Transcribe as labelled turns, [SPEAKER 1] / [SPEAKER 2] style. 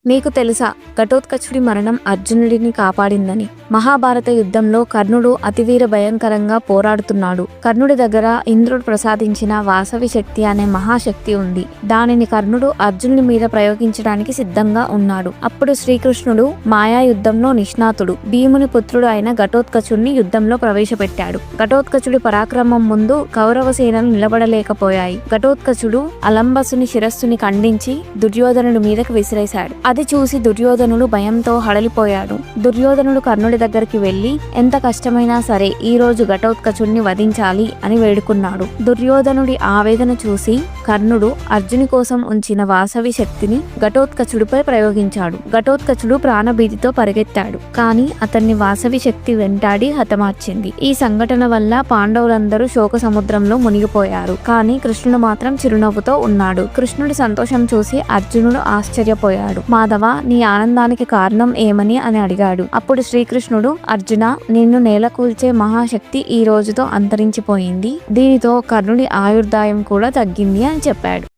[SPEAKER 1] మీకు తెలుసా ఘటోత్కచుడి మరణం అర్జునుడిని కాపాడిందని? మహాభారత యుద్ధంలో కర్ణుడు అతివీర భయంకరంగా పోరాడుతున్నాడు. కర్ణుడి దగ్గర ఇంద్రుడు ప్రసాదించిన వాసవి శక్తి అనే మహాశక్తి ఉంది. దానిని కర్ణుడు అర్జునుడి మీద ప్రయోగించడానికి సిద్ధంగా ఉన్నాడు. అప్పుడు శ్రీకృష్ణుడు మాయా యుద్ధంలో నిష్ణాతుడు భీముని పుత్రుడు అయిన ఘటోత్కచుడిని యుద్ధంలో ప్రవేశపెట్టాడు. ఘటోత్కచుడి పరాక్రమం ముందు కౌరవ సేనలు నిలబడలేకపోయాయి. ఘటోత్కచుడు అలంబసుని శిరస్సుని ఖండించి దుర్యోధనుడి మీదకు విసిరేశాడు. అది చూసి దుర్యోధనుడు భయంతో హడలిపోయాడు. దుర్యోధనుడు కర్ణుడి దగ్గరికి వెళ్లి ఎంత కష్టమైనా సరే ఈ రోజు ఘటోత్కచుడిని వధించాలి అని వేడుకున్నాడు. దుర్యోధనుడి ఆవేదన చూసి కర్ణుడు అర్జుని కోసం ఉంచిన వాసవి శక్తిని ఘటోత్కచుడిపై ప్రయోగించాడు. ఘటోత్కచుడు ప్రాణభీతితో పరిగెత్తాడు. కానీ అతన్ని వాసవి శక్తి వెంటాడి హతమార్చింది. ఈ సంఘటన వల్ల పాండవులందరూ శోక సముద్రంలో మునిగిపోయారు. కానీ కృష్ణుడు మాత్రం చిరునవ్వుతో ఉన్నాడు. కృష్ణుడి సంతోషం చూసి అర్జునుడు ఆశ్చర్యపోయాడు. మాధవ, నీ ఆనందానికి కారణం ఏమని అని అడిగాడు. అప్పుడు శ్రీకృష్ణుడు, అర్జున, నిన్ను నేలకూల్చే మహాశక్తి ఈ రోజుతో అంతరించిపోయింది. దీనితో కర్ణుడి ఆయుర్దాయం కూడా తగ్గింది అని చెప్పాడు.